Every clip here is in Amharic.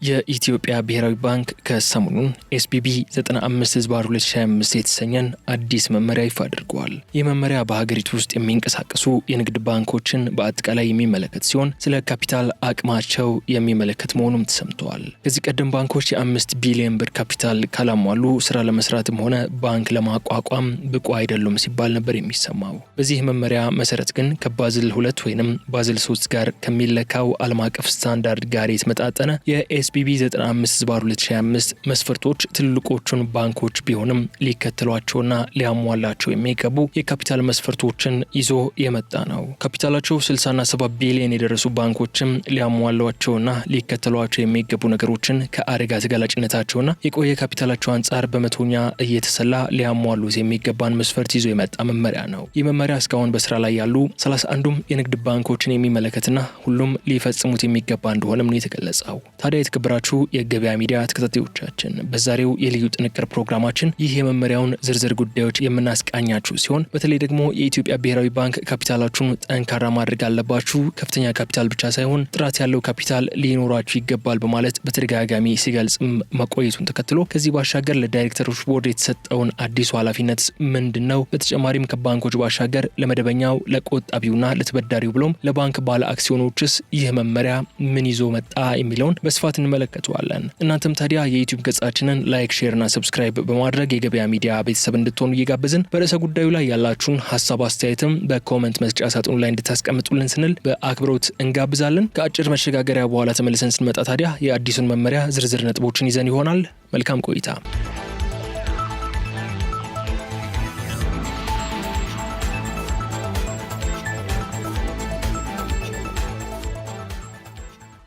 የኢትዮጵያ ብሔራዊ ባንክ ከሰሞኑን ኤስቢቢ 95/2025 የተሰኘን አዲስ መመሪያ ይፋ አድርጓል። ይህ መመሪያ በሀገሪቱ ውስጥ የሚንቀሳቀሱ የንግድ ባንኮችን በአጠቃላይ የሚመለከት ሲሆን ስለ ካፒታል አቅማቸው የሚመለከት መሆኑም ተሰምተዋል። ከዚህ ቀደም ባንኮች የ5 ቢሊዮን ብር ካፒታል ካላሟሉ ስራ ለመስራትም ሆነ ባንክ ለማቋቋም ብቁ አይደሉም ሲባል ነበር የሚሰማው። በዚህ መመሪያ መሰረት ግን ከባዝል 2 ወይንም ባዝል 3 ጋር ከሚለካው ዓለም አቀፍ ስታንዳርድ ጋር የተመጣጠነ የኤስቢቢ 95/2025 መስፈርቶች ትልቆቹን ባንኮች ቢሆንም ሊከተሏቸውና ሊያሟላቸው የሚገቡ የካፒታል መስፈርቶችን ይዞ የመጣ ነው። ካፒታላቸው 60ና 70 ቢሊዮን የደረሱ ባንኮችም ሊያሟሏቸውና ሊከተሏቸው የሚገቡ ነገሮችን ከአደጋ ተጋላጭነታቸውና የቆየ ካፒታላቸው አንጻር በመቶኛ እየተሰላ ሊያሟሉት የሚገባን መስፈርት ይዞ የመጣ መመሪያ ነው። ይህ መመሪያ እስካሁን በስራ ላይ ያሉ 31ዱም የንግድ ባንኮችን የሚመለከትና ሁሉም ሊፈጽሙት የሚገባ እንደሆነም ነው የተገለጸው። ታዲያ የተከበራችሁ የገበያ ሚዲያ ተከታታዮቻችን በዛሬው የልዩ ጥንቅር ፕሮግራማችን ይህ የመመሪያውን ዝርዝር ጉዳዮች የምናስቃኛችሁ ሲሆን በተለይ ደግሞ የኢትዮጵያ ብሔራዊ ባንክ ካፒታላችሁን ጠንካራ ማድረግ አለባችሁ፣ ከፍተኛ ካፒታል ብቻ ሳይሆን ጥራት ያለው ካፒታል ሊኖራችሁ ይገባል በማለት በተደጋጋሚ ሲገልጽም መቆየቱን ተከትሎ ከዚህ ባሻገር ለዳይሬክተሮች ቦርድ የተሰጠውን አዲሱ ኃላፊነት ምንድነው? በተጨማሪም ከባንኮች ባሻገር ለመደበኛው ለቆጣቢውና ለተበዳሪው ብሎም ለባንክ ባለ አክሲዮኖችስ ይህ መመሪያ ምን ይዞ መጣ የሚለውን በስፋት እንመለከተዋለን። እናንተም ታዲያ የዩቲዩብ ገጻችንን ላይክ፣ ሼር እና ሰብስክራይብ በማድረግ የገበያ ሚዲያ ቤተሰብ እንድትሆኑ እየጋበዝን በርዕሰ ጉዳዩ ላይ ያላችሁን ሀሳብ አስተያየትም በኮሜንት መስጫ ሳጥኑ ላይ እንድታስቀምጡልን ስንል በአክብሮት እንጋብዛለን። ከአጭር መሸጋገሪያ በኋላ ተመልሰን ስንመጣ ታዲያ የአዲሱን መመሪያ ዝርዝር ነጥቦችን ይዘን ይሆናል። መልካም ቆይታ።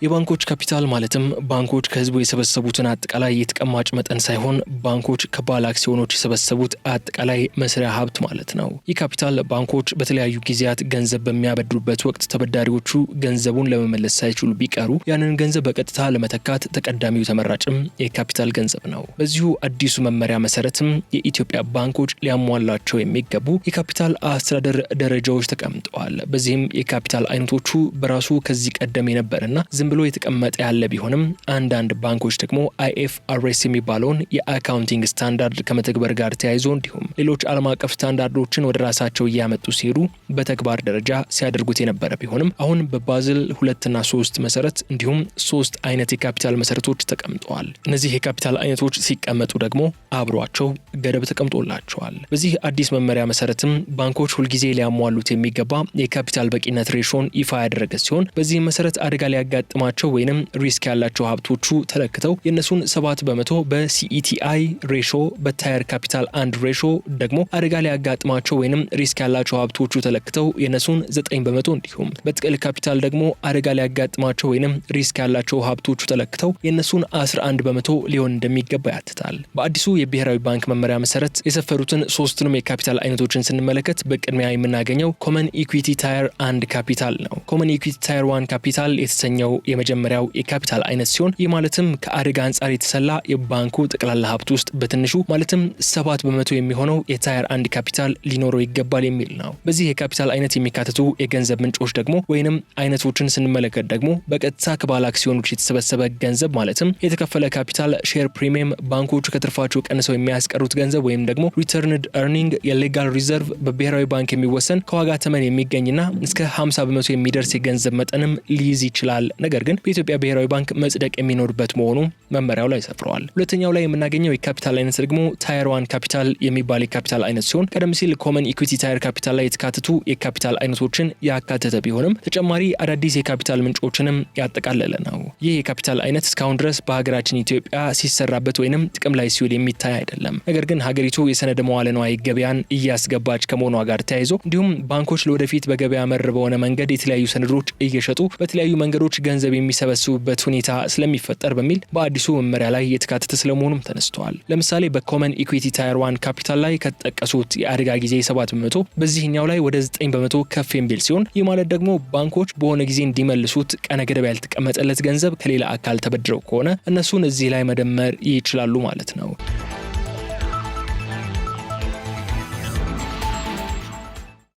የባንኮች ካፒታል ማለትም ባንኮች ከህዝቡ የሰበሰቡትን አጠቃላይ የተቀማጭ መጠን ሳይሆን ባንኮች ከባለ አክሲዮኖች የሰበሰቡት አጠቃላይ መስሪያ ሀብት ማለት ነው። ይህ ካፒታል ባንኮች በተለያዩ ጊዜያት ገንዘብ በሚያበድሩበት ወቅት ተበዳሪዎቹ ገንዘቡን ለመመለስ ሳይችሉ ቢቀሩ ያንን ገንዘብ በቀጥታ ለመተካት ተቀዳሚው ተመራጭም የካፒታል ገንዘብ ነው። በዚሁ አዲሱ መመሪያ መሰረትም የኢትዮጵያ ባንኮች ሊያሟላቸው የሚገቡ የካፒታል አስተዳደር ደረጃዎች ተቀምጠዋል። በዚህም የካፒታል አይነቶቹ በራሱ ከዚህ ቀደም የነበረና ብሎ የተቀመጠ ያለ ቢሆንም አንዳንድ ባንኮች ደግሞ IFRS የሚባለውን የአካውንቲንግ ስታንዳርድ ከመተግበር ጋር ተያይዞ እንዲሁም ሌሎች ዓለም አቀፍ ስታንዳርዶችን ወደ ራሳቸው እያመጡ ሲሄዱ በተግባር ደረጃ ሲያደርጉት የነበረ ቢሆንም አሁን በባዝል 2 እና 3 መሰረት እንዲሁም 3 አይነት የካፒታል መሰረቶች ተቀምጠዋል። እነዚህ የካፒታል አይነቶች ሲቀመጡ ደግሞ አብሯቸው ገደብ ተቀምጦላቸዋል። በዚህ አዲስ መመሪያ መሰረትም ባንኮች ሁልጊዜ ሊያሟሉት የሚገባ የካፒታል በቂነት ሬሾን ይፋ ያደረገ ሲሆን በዚህ መሰረት አደጋ ሊያጋጥም ወይንም ሪስክ ያላቸው ሀብቶቹ ተለክተው የነሱን 7% በCETI ሬሾ በታየር ካፒታል 1 ሬሾ ደግሞ አደጋ ሊያጋጥማቸው ወይንም ሪስክ ያላቸው ሀብቶቹ ተለክተው የነሱን 9% እንዲሁም በጥቅል ካፒታል ደግሞ አደጋ ሊያጋጥማቸው ወይንም ሪስክ ያላቸው ሀብቶቹ ተለክተው የነሱን 11% ሊሆን እንደሚገባ ያትታል። በአዲሱ የብሔራዊ ባንክ መመሪያ መሰረት የሰፈሩትን ሶስቱንም የካፒታል አይነቶችን ስንመለከት በቅድሚያ የምናገኘው ኮመን ኢኩዊቲ ታየር 1 ካፒታል ነው። ኮመን ኢኩዊቲ ታየር 1 ካፒታል የተሰኘው የመጀመሪያው የካፒታል አይነት ሲሆን ይህ ማለትም ከአደጋ አንጻር የተሰላ የባንኩ ጠቅላላ ሀብት ውስጥ በትንሹ ማለትም 7% የሚሆነው የታየር 1 ካፒታል ሊኖረው ይገባል የሚል ነው። በዚህ የካፒታል አይነት የሚካተቱ የገንዘብ ምንጮች ደግሞ ወይንም አይነቶችን ስንመለከት ደግሞ በቀጥታ ከባለ አክሲዮኖች የተሰበሰበ ገንዘብ ማለትም የተከፈለ ካፒታል፣ ሼር ፕሪሚየም፣ ባንኮቹ ከትርፋቸው ቀንሰው የሚያስቀሩት ገንዘብ ወይም ደግሞ ሪተርንድ ኤርኒንግ፣ የሌጋል ሪዘርቭ በብሔራዊ ባንክ የሚወሰን ከዋጋ ተመን የሚገኝና እስከ 50% የሚደርስ የገንዘብ መጠንም ሊይዝ ይችላል። ነገር ግን በኢትዮጵያ ብሔራዊ ባንክ መጽደቅ የሚኖርበት መሆኑ መመሪያው ላይ ሰፍረዋል። ሁለተኛው ላይ የምናገኘው የካፒታል አይነት ደግሞ ታየር 1 ካፒታል የሚባል የካፒታል አይነት ሲሆን ቀደም ሲል ኮመን ኢኩዊቲ ታየር ካፒታል ላይ የተካተቱ የካፒታል አይነቶችን ያካተተ ቢሆንም ተጨማሪ አዳዲስ የካፒታል ምንጮችንም ያጠቃለለ ነው። ይህ የካፒታል አይነት እስካሁን ድረስ በሀገራችን ኢትዮጵያ ሲሰራበት ወይንም ጥቅም ላይ ሲውል የሚታይ አይደለም። ነገር ግን ሀገሪቱ የሰነደ መዋለ ንዋይ ገበያን እያስገባች ከመሆኗ ጋር ተያይዞ እንዲሁም ባንኮች ለወደፊት በገበያ መር በሆነ መንገድ የተለያዩ ሰነዶች እየሸጡ በተለያዩ መንገዶች ገንዘብ የሚሰበስቡበት ሁኔታ ስለሚፈጠር በሚል በአዲሱ መመሪያ ላይ የተካተተ ስለመሆኑም ተነስተዋል። ለምሳሌ በኮመን ኢኩዊቲ ታየር 1 ካፒታል ላይ ከተጠቀሱት የአደጋ ጊዜ 7% በዚህኛው ላይ ወደ 9% ከፍ የሚል ሲሆን ይህ ማለት ደግሞ ባንኮች በሆነ ጊዜ እንዲመልሱት ቀነ ገደብ ያልተቀመጠለት ገንዘብ ከሌላ አካል ተበድረው ከሆነ እነሱን እዚህ ላይ መደመር ይችላሉ ማለት ነው።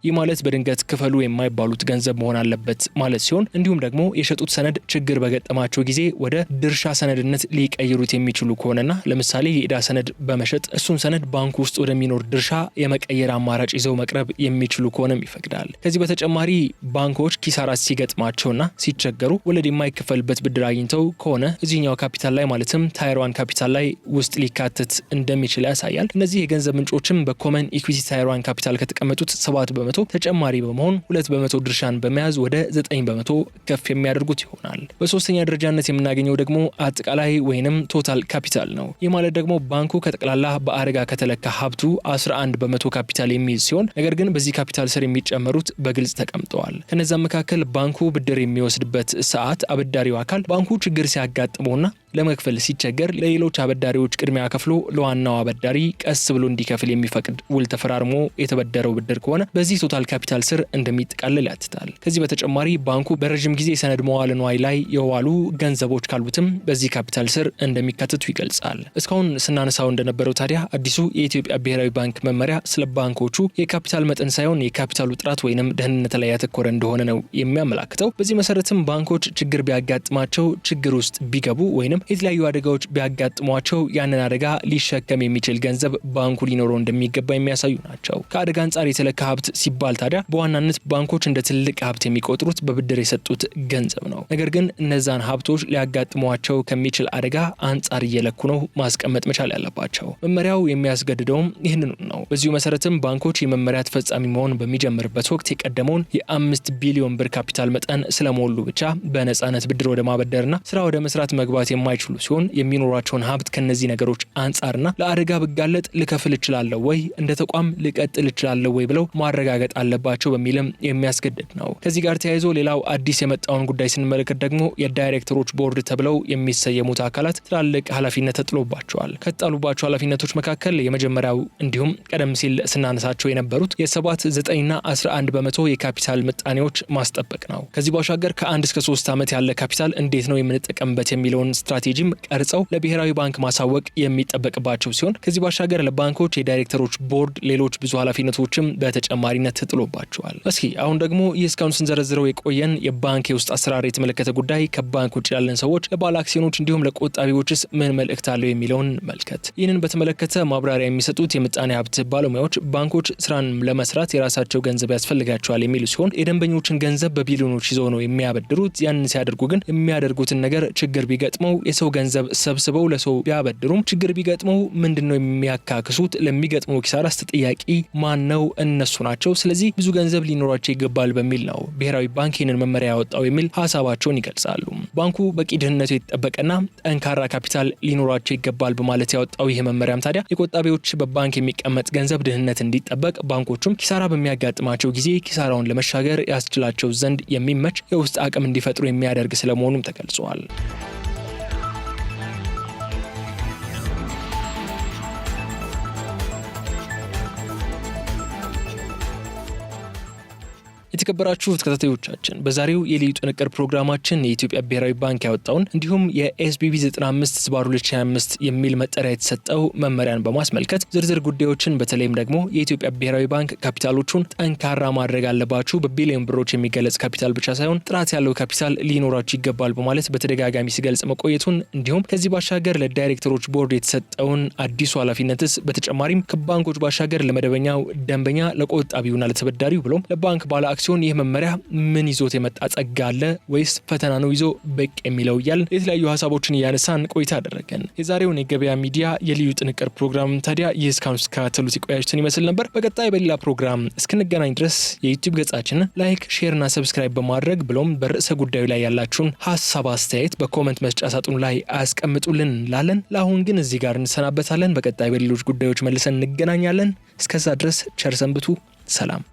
ይህ ማለት በድንገት ክፈሉ የማይባሉት ገንዘብ መሆን አለበት ማለት ሲሆን እንዲሁም ደግሞ የሸጡት ሰነድ ችግር በገጠማቸው ጊዜ ወደ ድርሻ ሰነድነት ሊቀይሩት የሚችሉ ከሆነና ለምሳሌ የዕዳ ሰነድ በመሸጥ እሱን ሰነድ ባንኩ ውስጥ ወደሚኖር ድርሻ የመቀየር አማራጭ ይዘው መቅረብ የሚችሉ ከሆነም ይፈቅዳል። ከዚህ በተጨማሪ ባንኮች ኪሳራ ሲገጥማቸውና ሲቸገሩ ወለድ የማይከፈልበት ብድር አግኝተው ከሆነ እዚህኛው ካፒታል ላይ ማለትም ታየር 1 ካፒታል ላይ ውስጥ ሊካተት እንደሚችል ያሳያል። እነዚህ የገንዘብ ምንጮችም በኮመን ኢኩዊቲ ታየር 1 ካፒታል ከተቀመጡት 7% ተጨማሪ በመሆን 2% ድርሻን በመያዝ ወደ 9% ከፍ የሚያደርጉት ይሆናል። በሶስተኛ ደረጃነት የምናገኘው ደግሞ አጠቃላይ ወይንም ቶታል ካፒታል ነው። ይህ ማለት ደግሞ ባንኩ ከጠቅላላ በአደጋ ከተለካ ሀብቱ 11% ካፒታል የሚይዝ ሲሆን ነገር ግን በዚህ ካፒታል ስር የሚጨመሩት በግልጽ ተቀምጠዋል። ከነዛም መካከል ባንኩ ብድር የሚወስድበት ሰዓት አበዳሪው አካል ባንኩ ችግር ሲያጋጥመውና ለመክፈል ሲቸገር ለሌሎች አበዳሪዎች ቅድሚያ ከፍሎ ለዋናው አበዳሪ ቀስ ብሎ እንዲከፍል የሚፈቅድ ውል ተፈራርሞ የተበደረው ብድር ከሆነ በዚህ ቶታል ካፒታል ስር እንደሚጠቃለል ያትታል። ከዚህ በተጨማሪ ባንኩ በረጅም ጊዜ ሰነድ መዋለ ንዋይ ላይ የዋሉ ገንዘቦች ካሉትም በዚህ ካፒታል ስር እንደሚካተቱ ይገልጻል። እስካሁን ስናነሳው እንደነበረው ታዲያ አዲሱ የኢትዮጵያ ብሔራዊ ባንክ መመሪያ ስለ ባንኮቹ የካፒታል መጠን ሳይሆን የካፒታሉ ጥራት ወይንም ደህንነት ላይ ያተኮረ እንደሆነ ነው የሚያመላክተው። በዚህ መሰረትም ባንኮች ችግር ቢያጋጥማቸው ችግር ውስጥ ቢገቡ ወይንም የተለያዩ አደጋዎች ቢያጋጥሟቸው ያንን አደጋ ሊሸከም የሚችል ገንዘብ ባንኩ ሊኖረው እንደሚገባ የሚያሳዩ ናቸው። ከአደጋ አንጻር የተለካ ሀብት ሲባል ታዲያ በዋናነት ባንኮች እንደ ትልቅ ሀብት የሚቆጥሩት በብድር የሰጡት ገንዘብ ነው። ነገር ግን እነዛን ሀብቶች ሊያጋጥሟቸው ከሚችል አደጋ አንጻር እየለኩ ነው ማስቀመጥ መቻል ያለባቸው። መመሪያው የሚያስገድደውም ይህንኑ ነው። በዚሁ መሰረትም ባንኮች የመመሪያ ተፈጻሚ መሆን በሚጀምርበት ወቅት የቀደመውን የ5 ቢሊዮን ብር ካፒታል መጠን ስለሞሉ ብቻ በነጻነት ብድር ወደ ማበደርና ስራ ወደ መስራት መግባት የማይችሉ ሲሆን የሚኖራቸውን ሀብት ከነዚህ ነገሮች አንጻርና ለአደጋ ብጋለጥ ልከፍል እችላለሁ ወይ እንደ ተቋም ልቀጥል እችላለሁ ወይ ብለው ማረጋገጥ አለባቸው በሚልም የሚያስገድድ ነው። ከዚህ ጋር ተያይዞ ሌላው አዲስ የመጣውን ጉዳይ ስንመለከት ደግሞ የዳይሬክተሮች ቦርድ ተብለው የሚሰየሙት አካላት ትላልቅ ኃላፊነት ተጥሎባቸዋል። ከተጣሉባቸው ኃላፊነቶች መካከል የመጀመሪያው እንዲሁም ቀደም ሲል ስናነሳቸው የነበሩት የ7፣ 9ና 11% የካፒታል ምጣኔዎች ማስጠበቅ ነው። ከዚህ ባሻገር ከ1 እስከ 3 ዓመት ያለ ካፒታል እንዴት ነው የምንጠቀምበት የሚለውን ስትራቴጂም ቀርጸው ለብሔራዊ ባንክ ማሳወቅ የሚጠበቅባቸው ሲሆን ከዚህ ባሻገር ለባንኮች የዳይሬክተሮች ቦርድ ሌሎች ብዙ ኃላፊነቶችም በተጨማሪነት ተጥሎባቸዋል። እስኪ አሁን ደግሞ ይህ እስካሁን ስንዘረዝረው የቆየን የባንክ የውስጥ አሰራር የተመለከተ ጉዳይ ከባንክ ውጭ ያለን ሰዎች፣ ለባለ አክሲዮኖች እንዲሁም ለቆጣቢዎችስ ምን መልእክት አለው የሚለውን መልከት። ይህንን በተመለከተ ማብራሪያ የሚሰጡት የምጣኔ ሀብት ባለሙያዎች ባንኮች ስራን ለመስራት የራሳቸው ገንዘብ ያስፈልጋቸዋል የሚሉ ሲሆን የደንበኞችን ገንዘብ በቢሊዮኖች ይዘው ነው የሚያበድሩት። ያንን ሲያደርጉ ግን የሚያደርጉትን ነገር ችግር ቢገጥመው የሰው ገንዘብ ሰብስበው ለሰው ቢያበድሩም ችግር ቢገጥመው ምንድነው የሚያካክሱት? ለሚገጥመው ኪሳራስ ተጠያቂ ማን ነው? እነሱ ናቸው። ስለዚህ ብዙ ገንዘብ ሊኖራቸው ይገባል በሚል ነው ብሔራዊ ባንክ ይህንን መመሪያ ያወጣው የሚል ሀሳባቸውን ይገልጻሉ። ባንኩ በቂ ደህንነቱ የተጠበቀና ጠንካራ ካፒታል ሊኖራቸው ይገባል በማለት ያወጣው ይህ መመሪያም ታዲያ የቆጣቢዎች በባንክ የሚቀመጥ ገንዘብ ደህንነት እንዲጠበቅ ባንኮቹም ኪሳራ በሚያጋጥማቸው ጊዜ ኪሳራውን ለመሻገር ያስችላቸው ዘንድ የሚመች የውስጥ አቅም እንዲፈጥሩ የሚያደርግ ስለመሆኑም ተገልጿል። የተከበራችሁ ተከታታዮቻችን በዛሬው የልዩ ጥንቅር ፕሮግራማችን የኢትዮጵያ ብሔራዊ ባንክ ያወጣውን እንዲሁም የኤስቢቢ 95/2025 የሚል መጠሪያ የተሰጠው መመሪያን በማስመልከት ዝርዝር ጉዳዮችን በተለይም ደግሞ የኢትዮጵያ ብሔራዊ ባንክ ካፒታሎቹን ጠንካራ ማድረግ አለባችሁ፣ በቢሊዮን ብሮች የሚገለጽ ካፒታል ብቻ ሳይሆን ጥራት ያለው ካፒታል ሊኖራችሁ ይገባል በማለት በተደጋጋሚ ሲገልጽ መቆየቱን እንዲሁም ከዚህ ባሻገር ለዳይሬክተሮች ቦርድ የተሰጠውን አዲሱ ኃላፊነትስ በተጨማሪም ከባንኮች ባሻገር ለመደበኛው ደንበኛ ለቆጣቢውና ለተበዳሪው ብሎም ለባንክ ባለ ሲሆን ይህ መመሪያ ምን ይዞት የመጣ ጸጋ አለ ወይስ ፈተና ነው ይዞ በቅ የሚለው እያልን የተለያዩ ሀሳቦችን እያነሳን ቆይታ አደረገን። የዛሬውን የገበያ ሚዲያ የልዩ ጥንቅር ፕሮግራም ታዲያ ይህ እስካሁን ስከታተሉት የቆያችሁትን ይመስል ነበር። በቀጣይ በሌላ ፕሮግራም እስክንገናኝ ድረስ የዩቲዩብ ገጻችንን ላይክ፣ ሼር እና ሰብስክራይብ በማድረግ ብሎም በርዕሰ ጉዳዩ ላይ ያላችሁን ሀሳብ አስተያየት በኮመንት መስጫ ሳጥኑ ላይ አስቀምጡልን እንላለን። ለአሁን ግን እዚህ ጋር እንሰናበታለን። በቀጣይ በሌሎች ጉዳዮች መልሰን እንገናኛለን። እስከዛ ድረስ ቸር ሰንብቱ። ሰላም።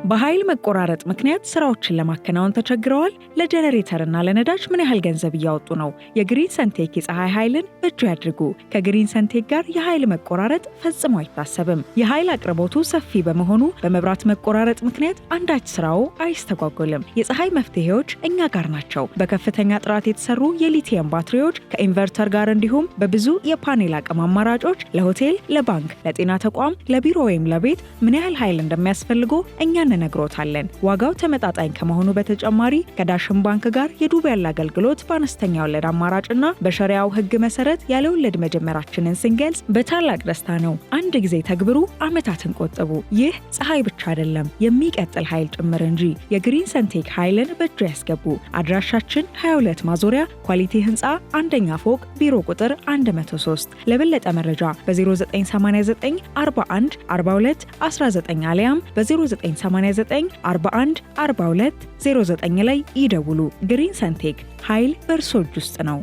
በኃይል መቆራረጥ ምክንያት ስራዎችን ለማከናወን ተቸግረዋል? ለጀነሬተርና ለነዳጅ ምን ያህል ገንዘብ እያወጡ ነው? የግሪን ሰንቴክ የፀሐይ ኃይልን በእጁ ያድርጉ። ከግሪን ሰንቴክ ጋር የኃይል መቆራረጥ ፈጽሞ አይታሰብም። የኃይል አቅርቦቱ ሰፊ በመሆኑ በመብራት መቆራረጥ ምክንያት አንዳች ስራው አይስተጓጎልም። የፀሐይ መፍትሄዎች እኛ ጋር ናቸው። በከፍተኛ ጥራት የተሰሩ የሊቲየም ባትሪዎች ከኢንቨርተር ጋር እንዲሁም በብዙ የፓኔል አቅም አማራጮች ለሆቴል፣ ለባንክ፣ ለጤና ተቋም፣ ለቢሮ ወይም ለቤት ምን ያህል ኃይል እንደሚያስፈልጎ እኛ እንነግሮታለን። ዋጋው ተመጣጣኝ ከመሆኑ በተጨማሪ ከዳሽን ባንክ ጋር የዱቤ ያለ አገልግሎት በአነስተኛ ወለድ አማራጭና በሸሪያው ሕግ መሰረት ያለ ወለድ መጀመራችንን ስንገልጽ በታላቅ ደስታ ነው። አንድ ጊዜ ተግብሩ፣ ዓመታትን ቆጥቡ። ይህ ፀሐይ ብቻ አይደለም፣ የሚቀጥል ኃይል ጭምር እንጂ። የግሪን ሰንቴክ ኃይልን በእጁ ያስገቡ። አድራሻችን 22 ማዞሪያ ኳሊቲ ህንፃ አንደኛ ፎቅ ቢሮ ቁጥር 103። ለበለጠ መረጃ በ0989 41 42 19 አሊያም በ0989 41 42 09 ላይ ይደውሉ። ግሪን ሰንቴክ ኃይል በእርሶ እጅ ውስጥ ነው።